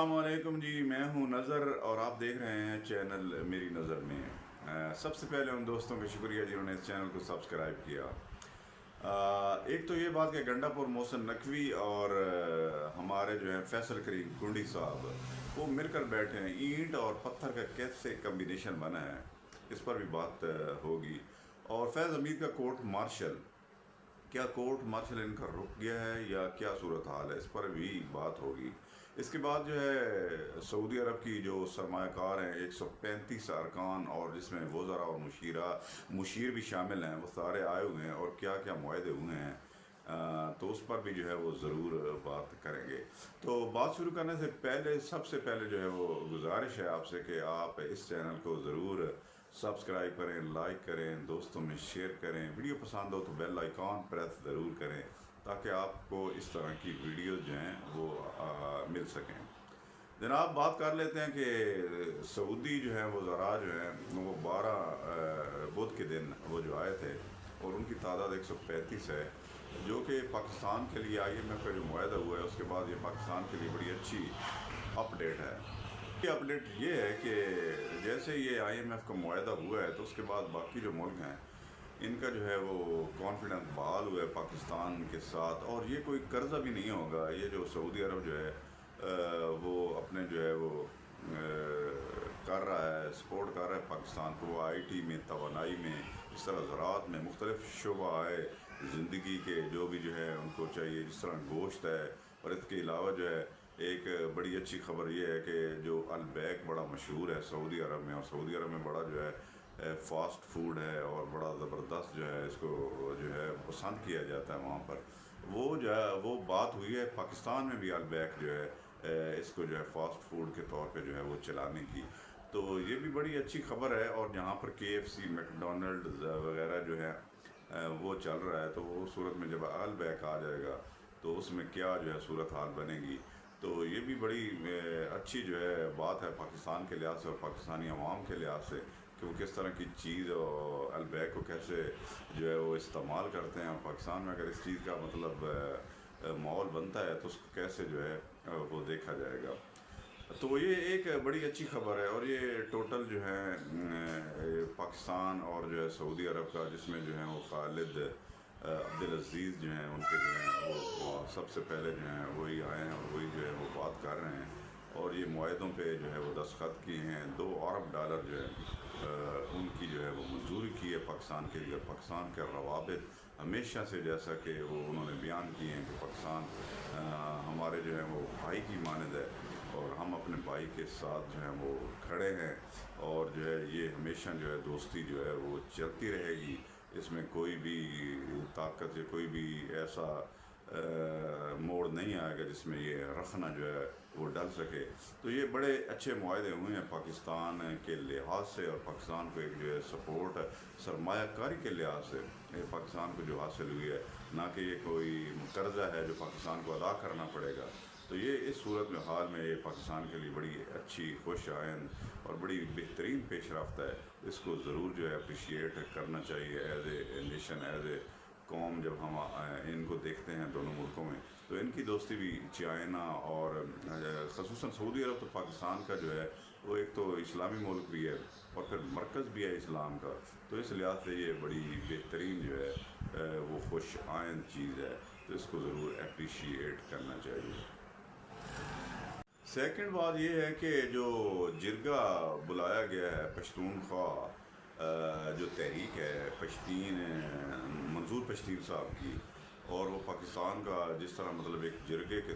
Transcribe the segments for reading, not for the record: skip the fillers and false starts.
السلام علیکم جی، میں ہوں نظر اور آپ دیکھ رہے ہیں چینل میری نظر میں۔ سب سے پہلے ان دوستوں کا شکریہ جنہوں نے اس چینل کو سبسکرائب کیا۔ ایک تو یہ بات کہ گنڈا پور محسن نقوی اور ہمارے جو ہیں فیصل کریم کنڈی صاحب وہ مل کر بیٹھے ہیں، اینٹ اور پتھر کا کیسے کمبینیشن بنا ہے اس پر بھی بات ہوگی۔ اور فیض حمید کا کورٹ مارشل، کیا کورٹ مارشل ان کا رک گیا ہے یا کیا صورتحال ہے، اس پر بھی بات ہوگی۔ اس کے بعد جو ہے سعودی عرب کی جو سرمایہ کار ہیں 135 ارکان اور جس میں وزراء اور مشیر بھی شامل ہیں، وہ سارے آئے ہوئے ہیں اور کیا کیا معاہدے ہوئے ہیں، تو اس پر بھی جو ہے وہ ضرور بات کریں گے۔ تو بات شروع کرنے سے پہلے سب سے پہلے جو ہے وہ گزارش ہے آپ سے کہ آپ اس چینل کو ضرور سبسکرائب کریں، لائک کریں، دوستوں میں شیئر کریں، ویڈیو پسند ہو تو بیل آئیکن پریس ضرور کریں تاکہ آپ کو اس طرح کی ویڈیوز جو ہیں وہ مل سکیں۔ جناب بات کر لیتے ہیں کہ سعودی جو ہیں وزراء جو ہیں وہ 12 بدھ کے دن وہ جو آئے تھے اور ان کی تعداد 135 ہے، جو کہ پاکستان کے لیے IMF کا جو معاہدہ ہوا ہے اس کے بعد یہ پاکستان کے لیے بڑی اچھی اپ ڈیٹ ہے۔ یہ اپ ڈیٹ یہ ہے کہ جیسے یہ IMF کا معاہدہ ہوا ہے تو اس کے بعد باقی جو ملک ہیں ان کا جو ہے وہ کانفیڈنس بحال ہوا ہے پاکستان کے ساتھ، اور یہ کوئی قرضہ بھی نہیں ہوگا۔ یہ جو سعودی عرب جو ہے وہ اپنے جو ہے وہ کر رہا ہے، سپورٹ کر رہا ہے پاکستان کو، IT میں، توانائی میں، اس طرح زراعت میں، مختلف شعبہ ہے زندگی کے جو بھی جو ہے ان کو چاہیے، جس طرح گوشت ہے۔ اور اس کے علاوہ جو ہے ایک بڑی اچھی خبر یہ ہے کہ جو البیک بڑا مشہور ہے سعودی عرب میں، اور سعودی عرب میں بڑا جو ہے فاسٹ فوڈ ہے اور بڑا زبردست جو ہے اس کو جو ہے پسند کیا جاتا ہے وہاں پر، وہ جو ہے وہ بات ہوئی ہے پاکستان میں بھی البیک جو ہے اس کو جو ہے فاسٹ فوڈ کے طور پہ جو ہے وہ چلانے کی۔ تو یہ بھی بڑی اچھی خبر ہے، اور جہاں پر KFC میکڈونلڈز وغیرہ جو ہے وہ چل رہا ہے، تو وہ صورت میں جب البیک آ جائے گا تو اس میں کیا جو ہے صورتحال بنے گی۔ تو یہ بھی بڑی اچھی جو ہے بات ہے پاکستان کے لحاظ سے اور پاکستانی عوام کے لحاظ سے کہ وہ کس طرح کی چیز اور البیک کو کیسے جو ہے وہ استعمال کرتے ہیں، اور پاکستان میں اگر اس چیز کا مطلب ماحول بنتا ہے تو اس کو کیسے جو ہے وہ دیکھا جائے گا۔ تو یہ ایک بڑی اچھی خبر ہے، اور یہ ٹوٹل جو ہے پاکستان اور جو ہے سعودی عرب کا، جس میں جو ہے وہ خالد عبدالعزیز جو ہیں ان کے جو ہیں وہ سب سے پہلے جو ہیں وہی آئے ہیں اور وہی جو ہے وہ بات کر رہے ہیں، اور یہ معاہدوں پہ جو ہے وہ دستخط کیے ہیں۔ $2 ارب جو ہے ان کی جو ہے وہ منظوری کی ہے پاکستان کے لیے، اور پاکستان کے روابط ہمیشہ سے جیسا کہ وہ انہوں نے بیان کیے ہیں کہ پاکستان ہمارے جو ہے وہ بھائی کی مانند ہے، اور ہم اپنے بھائی کے ساتھ جو ہیں وہ کھڑے ہیں، اور جو ہے یہ ہمیشہ جو ہے دوستی جو ہے وہ چلتی رہے گی۔ اس میں کوئی بھی طاقت یا کوئی بھی ایسا موڑ نہیں آئے گا جس میں یہ رخنا جو ہے وہ ڈل سکے۔ تو یہ بڑے اچھے معاہدے ہوئے ہیں پاکستان کے لحاظ سے، اور پاکستان کو ایک جو ہے سپورٹ سرمایہ کاری کے لحاظ سے پاکستان کو جو حاصل ہوئی ہے، نہ کہ یہ کوئی قرضہ ہے جو پاکستان کو ادا کرنا پڑے گا۔ تو یہ اس صورت میں حال میں یہ پاکستان کے لیے بڑی اچھی خوش آئند اور بڑی بہترین پیش رفت ہے۔ اس کو ضرور جو ہے اپریشیٹ کرنا چاہیے as a nation, as a قوم۔ جب ہم ان کو دیکھتے ہیں دونوں ملکوں میں تو ان کی دوستی بھی چائنا اور خصوصاً سعودی عرب تو پاکستان کا جو ہے وہ ایک تو اسلامی ملک بھی ہے اور پھر مرکز بھی ہے اسلام کا، تو اس لحاظ سے یہ بڑی بہترین جو ہے وہ خوش آئند چیز ہے، تو اس کو ضرور اپریشیٹ کرنا چاہیے۔ سیکنڈ بات یہ ہے کہ جو جرگہ بلایا گیا ہے پشتونخوا جو تحریک ہے پشتین، منظور پشتین صاحب کی، اور وہ پاکستان کا جس طرح مطلب ایک جرگے کے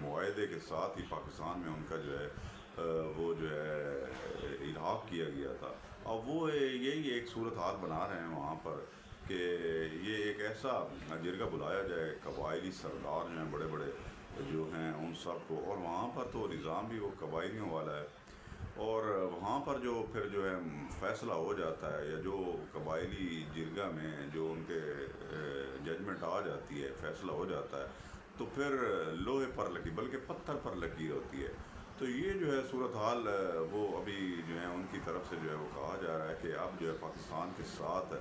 معاہدے کے ساتھ ہی پاکستان میں ان کا جو ہے وہ جو ہے الحاق کیا گیا تھا، اور وہ یہی ایک صورتحال بنا رہے ہیں وہاں پر کہ یہ ایک ایسا جرگہ بلایا جائے، قبائلی سردار جو ہیں بڑے بڑے جو ہیں ان سب کو، اور وہاں پر تو نظام بھی وہ قبائلیوں والا ہے، اور وہاں پر جو پھر جو ہے فیصلہ ہو جاتا ہے، یا جو قبائلی جرگہ میں جو ان کے ججمنٹ آ جاتی ہے، فیصلہ ہو جاتا ہے، تو پھر لوہے پر لکیر بلکہ پتھر پر لکیر ہوتی ہے۔ تو یہ جو ہے صورتحال وہ ابھی جو ہے ان کی طرف سے جو ہے وہ کہا جا رہا ہے کہ اب جو ہے پاکستان کے ساتھ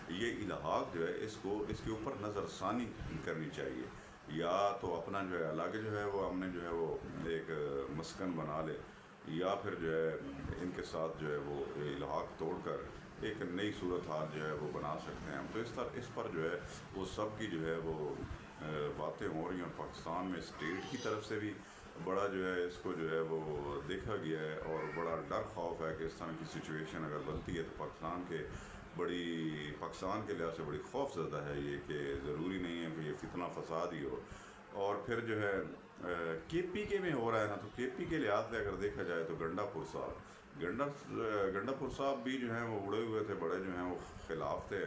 یہ الحاق جو ہے اس کے اوپر نظر ثانی کرنی چاہیے، یا تو اپنا جو ہے الگ جو ہے وہ ہم نے جو ہے وہ ایک مسکن بنا لے، یا پھر جو ہے ان کے ساتھ جو ہے وہ الحاق توڑ کر ایک نئی صورتحال جو ہے وہ بنا سکتے ہیں ہم. تو اس پر جو ہے وہ سب کی جو ہے وہ باتیں ہو رہی ہیں، اور پاکستان میں اسٹیٹ کی طرف سے بھی بڑا جو ہے اس کو جو ہے وہ دیکھا گیا ہے، اور بڑا ڈر خوف ہے کہ اس طرح کی سچویشن اگر بنتی ہے تو پاکستان کے لحاظ سے بڑی خوف زدہ ہے یہ، کہ ضروری نہیں ہے کہ یہ فتنہ فساد ہی ہو. اور پھر جو ہے کے پی کے میں ہو رہا ہے نا، تو کے پی کے لحاظ سے اگر دیکھا جائے تو گنڈا پور صاحب بھی جو ہیں وہ اڑے ہوئے تھے، بڑے جو ہیں وہ خلاف تھے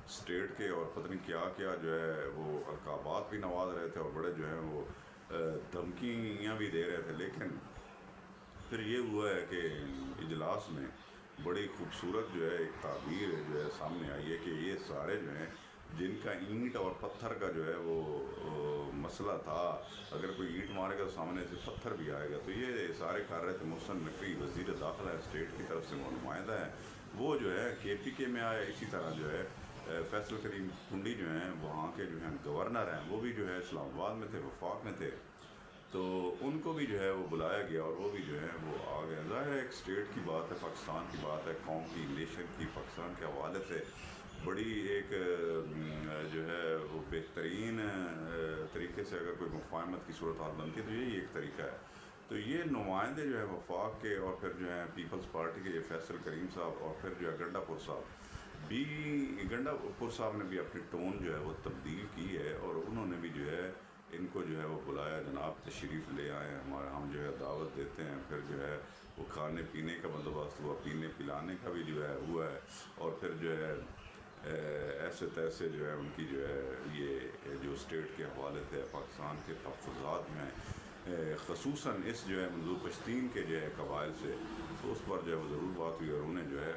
اسٹیٹ کے، اور پتہ نہیں کیا کیا جو ہے وہ القابات بھی نواز رہے تھے، اور بڑے جو ہیں وہ دھمکیاں بھی دے رہے تھے. لیکن پھر یہ ہوا ہے کہ اجلاس میں بڑی خوبصورت جو ہے ایک تعبیر جو ہے سامنے آئی ہے کہ یہ سارے جو ہیں جن کا اینٹ اور پتھر کا جو ہے وہ مسئلہ تھا، اگر کوئی اینٹ مارے گا تو سامنے سے پتھر بھی آئے گا. تو یہ سارے کر رہے تھے. محسن نقوی وزیر داخلہ اسٹیٹ کی طرف سے وہ نمائندہ ہے، وہ جو ہے کے پی کے میں آئے. اسی طرح جو ہے فیصل کریم کنڈی جو ہیں وہاں کے جو ہیں گورنر ہیں، وہ بھی جو ہے اسلام آباد میں تھے، وفاق میں تھے. تو ان کو بھی جو ہے وہ بلایا گیا، اور وہ بھی جو ہے وہ آ گئے. ظاہر ہے ایک اسٹیٹ کی بات ہے، پاکستان کی بات ہے، قوم کی، نیشن کی. پاکستان کے حوالے سے بڑی ایک جو ہے وہ بہترین طریقے سے اگر کوئی مفاہمت کی صورتحال بنتی ہے تو یہی ایک طریقہ ہے. تو یہ نمائندے جو ہے وفاق کے، اور پھر جو ہے پیپلز پارٹی کے، یہ فیصل کریم صاحب، اور پھر جو ہے گنڈا پور صاحب نے بھی اپنی ٹون جو ہے وہ تبدیل کی ہے، اور انہوں نے بھی جو ہے ان کو جو ہے وہ بلایا، جناب تشریف لے آئے ہم جو ہے دعوت دیتے ہیں. پھر جو ہے وہ کھانے پینے کا بندوبست ہوا، پینے پلانے کا بھی جو ہے ہوا ہے. اور پھر جو ہے ایسے تیسے جو ہے ان کی جو ہے یہ جو اسٹیٹ کے حوالے سے پاکستان کے تحفظات میں خصوصاً اس جو ہے منظور پشتین کے جو ہے قبائل سے، تو اس پر جو ہے وہ ضرور بات ہوئی. اور انہیں جو ہے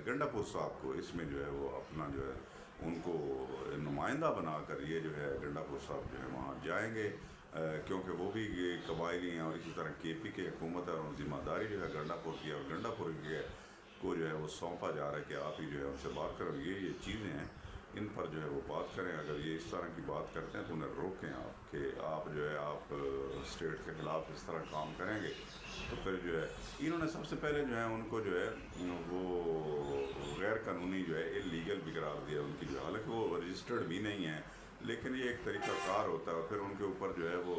گنڈا پور صاحب کو اس میں جو ہے وہ اپنا جو ہے ان کو نمائندہ بنا کر یہ جو ہے گنڈا پور صاحب جو ہے وہاں جائیں گے، کیونکہ وہ بھی قبائلی ہیں. اور اسی طرح کے پی کے حکومت ہے، اور ذمہ داری جو ہے گنڈا پور کی ہے، اور گنڈا پور کو جو ہے وہ سونپا جا رہا ہے کہ آپ ہی جو ہے ان سے بات کریں. یہ چیزیں ہیں، ان پر جو ہے وہ بات کریں. اگر یہ اس طرح کی بات کرتے ہیں تو انہیں روکیں آپ، کہ آپ جو ہے آپ اسٹیٹ کے خلاف اس طرح کام کریں گے تو پھر جو ہے انہوں نے سب سے پہلے جو ہے ان کو جو ہے وہ غیر قانونی جو ہے اللیگل بھی قرار دیا ان کی جو ہے، حالانکہ وہ رجسٹرڈ بھی نہیں ہے، لیکن یہ ایک طریقہ کار ہوتا ہے. اور پھر ان کے اوپر جو ہے وہ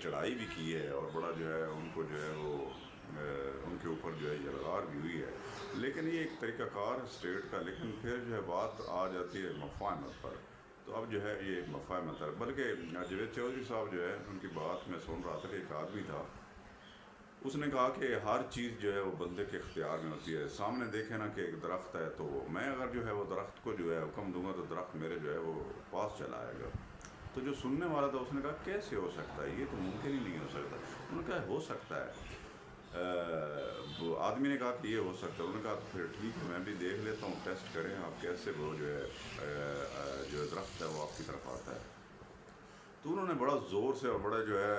چڑھائی بھی کی ہے، اور بڑا جو ہے ان کو جو ہے وہ ان کے اوپر جو ہے یلغار بھی ہوئی ہے. لیکن یہ ایک طریقہ کار اسٹیٹ کا. لیکن پھر جو ہے بات آ جاتی ہے مفاہمت پر، تو اب جو ہے یہ مفاہمت ہے. بلکہ جاوید چودھری صاحب جو ہے ان کی بات میں سن رہا تھا کہ ایک آدمی تھا، اس نے کہا کہ ہر چیز جو ہے وہ بندے کے اختیار میں ہوتی ہے. سامنے دیکھیں نا کہ ایک درخت ہے، تو میں اگر جو ہے وہ درخت کو جو ہے حکم دوں گا تو درخت میرے جو ہے وہ پاس چلا آئے گا. تو جو سننے والا تھا اس نے کہا کیسے ہو سکتا ہے، یہ تو ممکن ہی نہیں ہو سکتا. انہوں نے کہا ہو سکتا ہے. وہ آدمی نے کہا کہ یہ ہو سکتا ہے. انہوں نے کہا تو پھر ٹھیک ہے، میں بھی دیکھ لیتا ہوں، ٹیسٹ کریں آپ کیسے وہ جو ہے درخت ہے وہ آپ کی طرف آتا ہے. تو انہوں نے بڑا زور سے اور بڑا جو ہے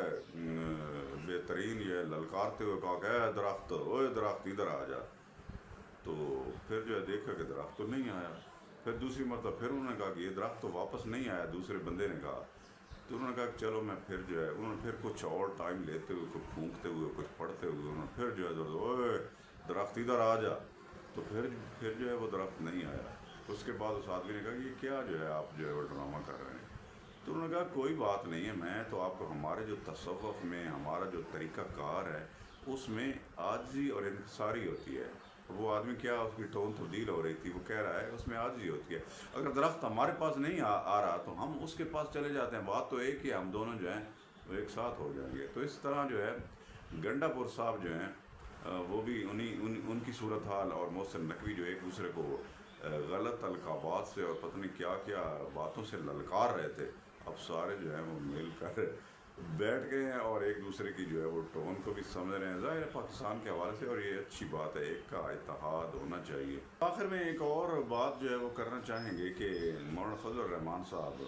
بہترین یہ للکارتے ہوئے کہا کہ اے درخت، اوے درخت ادھر آ جا. تو پھر جو ہے دیکھا کہ درخت تو نہیں آیا. پھر دوسری مرتبہ پھر انہوں نے کہا کہ یہ درخت تو واپس نہیں آیا، دوسرے بندے نے کہا. تو انہوں نے کہا کہ چلو میں پھر جو ہے، انہوں نے پھر کچھ اور ٹائم لیتے ہوئے، کچھ پھونکتے ہوئے، کچھ پڑھتے ہوئے، انہوں نے پھر جو ہے اوے درخت ادھر آ جا. تو پھر جو ہے وہ درخت نہیں آیا. تو اس کے بعد اس آدمی نے کہا کہ یہ کیا جو ہے آپ جو ہے وہ ڈرامہ کر رہے ہیں. تو انہوں نے کہا کوئی بات نہیں ہے، میں تو آپ کو ہمارے جو تصوف میں ہمارا جو طریقہ کار ہے اس میں عاجزی اور انکساری ہوتی ہے. وہ آدمی کیا، اس کی ٹون تبدیل ہو رہی تھی، وہ کہہ رہا ہے اس میں عاجزی ہوتی ہے. اگر درخت ہمارے پاس نہیں آ رہا تو ہم اس کے پاس چلے جاتے ہیں، بات تو ایک ہی، ہم دونوں جو ہیں وہ ایک ساتھ ہو جائیں گے. تو اس طرح جو ہے گنڈا پور صاحب جو ہیں وہ بھی ان کی صورتحال، اور محسن نقوی جو ایک دوسرے کو غلط القابات سے اور پتہ نہیں کیا کیا باتوں سے للکار رہے تھے، اب سارے جو ہیں وہ مل کر بیٹھ گئے ہیں اور ایک دوسرے کی جو ہے وہ ٹون کو بھی سمجھ رہے ہیں. ظاہر ہے پاکستان کے حوالے سے، اور یہ اچھی بات ہے، ایک کا اتحاد ہونا چاہیے. آخر میں ایک اور بات جو ہے وہ کرنا چاہیں گے کہ مولانا فضل الرحمان صاحب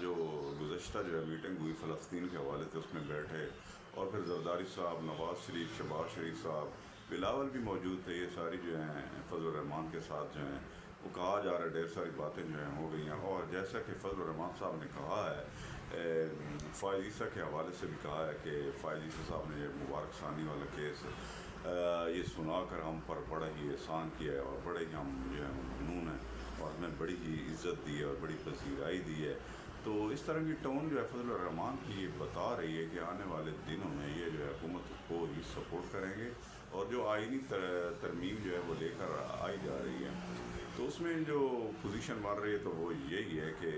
جو گزشتہ جو ہے میٹنگ ہوئی فلسطین کے حوالے سے اس میں بیٹھے، اور پھر زرداری صاحب، نواز شریف، شہباز شریف صاحب، بلاول بھی موجود تھے. یہ ساری جو ہیں فضل الرحمان کے ساتھ جو ہیں وہ کہا جا رہا ہے، ڈھیر ساری باتیں جو ہیں ہو گئی ہیں، اور جیسا کہ فضل الرحمان صاحب نے کہا ہے، فائز عیسیٰ کے حوالے سے بھی کہا ہے کہ فائز عیسیٰ صاحب نے یہ مبارک ثانی والا کیس یہ سنا کر ہم پر بڑا ہی احسان کیا ہے، اور بڑے ہی ہم جو ہے ممنون ہیں، اور ہمیں بڑی ہی عزت دی ہے اور بڑی پذیرائی دی ہے. تو اس طرح کی ٹون جو ہے فضل الرحمان کی یہ بتا رہی ہے کہ آنے والے دنوں میں یہ جو ہے حکومت کو ہی سپورٹ کریں گے، اور جو آئینی ترمیم جو ہے وہ لے کر آئی جا رہی ہے. تو اس میں جو پوزیشن بن رہی ہے تو وہ یہی ہے کہ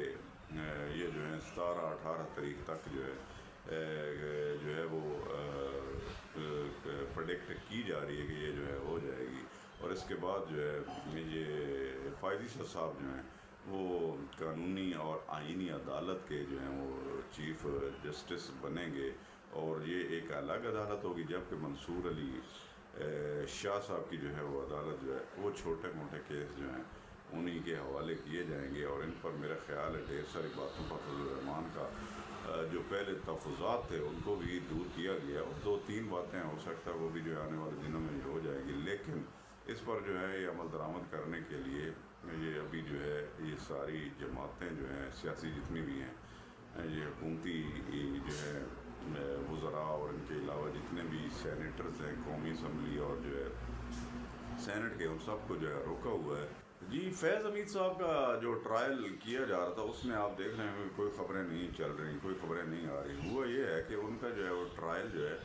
یہ جو ہے 17-18 تاریخ تک جو ہے وہ پروڈکٹ کی جا رہی ہے کہ یہ جو ہے ہو جائے گی. اور اس کے بعد جو ہے یہ فائز عیسیٰ صاحب جو ہیں وہ قانونی اور آئینی عدالت کے جو ہیں وہ چیف جسٹس بنیں گے، اور یہ ایک الگ عدالت ہوگی، جبکہ منصور علی شاہ صاحب کی جو ہے وہ عدالت جو ہے وہ چھوٹے موٹے کیس جو ہیں انہی کے حوالے کیے جائیں گے. اور ان پر میرا خیال ہے ڈھیر ساری باتوں پر فضل الرحمان کا جو پہلے تحفظات تھے ان کو بھی دور کیا گیا، اور 2-3 باتیں ہو سکتا ہے وہ بھی جو ہے آنے والے دنوں میں ہو جائے گی. لیکن اس پر جو ہے یہ عمل درآمد کرنے کے لیے یہ ابھی جو ہے یہ ساری جماعتیں جو ہیں سیاسی جتنی بھی ہیں، یہ حکومتی جو ہے وزراء اور ان کے علاوہ جتنے بھی سینیٹرز ہیں قومی اسمبلی اور جو ہے سینٹ کے، ان سب کو جو ہے روکا ہوا ہے. جی فیض حمید صاحب کا جو ٹرائل کیا جا رہا تھا اس میں آپ دیکھ رہے ہیں کہ کوئی خبریں نہیں چل رہی، کوئی خبریں نہیں آ رہی. ہوا یہ ہے کہ ان کا جو ہے وہ ٹرائل جو ہے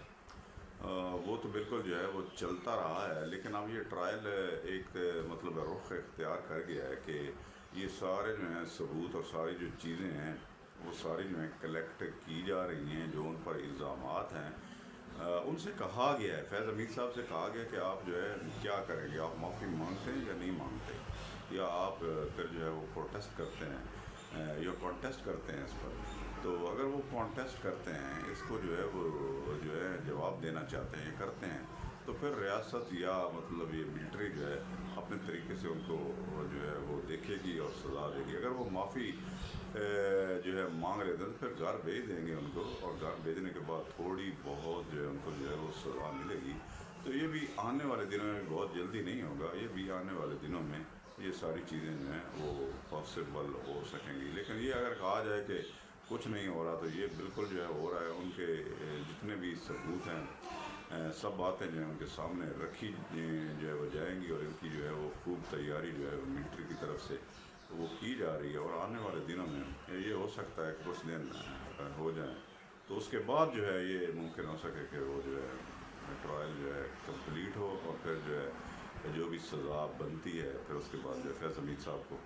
وہ تو بالکل جو ہے وہ چلتا رہا ہے، لیکن اب یہ ٹرائل ایک مطلب رخ اختیار کر گیا ہے کہ یہ سارے جو ہیں ثبوت اور ساری جو چیزیں ہیں وہ ساری جو ہیں کلیکٹ کی جا رہی ہیں، جو ان پر الزامات ہیں. ان سے کہا گیا ہے، فیض حمید صاحب سے کہا گیا کہ آپ جو ہے کیا کریں گے، آپ معافی مانگتے ہیں یا نہیں مانگتے، یا آپ پھر جو ہے وہ پروٹیسٹ کرتے ہیں یا کانٹیسٹ کرتے ہیں اس پر. تو اگر وہ کانٹیسٹ کرتے ہیں، اس کو جو ہے وہ جو ہے جواب دینا چاہتے ہیں، کرتے ہیں، تو پھر ریاست یا مطلب یہ ملٹری جو ہے اپنے طریقے سے ان کو جو ہے وہ دیکھے گی اور سزا دے گی. اگر وہ معافی جو ہے مانگ لیتے ہیں تو پھر گھر بھیج دیں گے ان کو، اور گھر بھیجنے کے بعد تھوڑی بہت جو ہے ان کو جو ہے وہ سزا ملے گی. تو یہ بھی آنے والے دنوں میں بہت جلدی نہیں ہوگا، یہ بھی آنے والے دنوں میں یہ ساری چیزیں جو ہیں وہ پاسبل ہو سکیں گی. لیکن یہ اگر کہا جائے کہ کچھ نہیں ہو رہا تو یہ بالکل جو ہے ہو رہا ہے. ان کے جتنے بھی ثبوت ہیں سب باتیں جو ہیں ان کے سامنے رکھی جو ہے وہ جائیں گی، اور ان کی جو ہے وہ خوب تیاری جو ہے ملٹری کی طرف سے وہ کی جا رہی ہے. اور آنے والے دنوں میں یہ ہو سکتا ہے کہ کچھ دن ہو جائیں تو اس کے بعد جو ہے یہ ممکن ہو سکے کہ وہ جو ہے ٹرائل جو ہے کمپلیٹ ہو، اور پھر جو ہے جو بھی سزا بنتی ہے پھر اس کے بعد جو ہے فیض حمید صاحب کو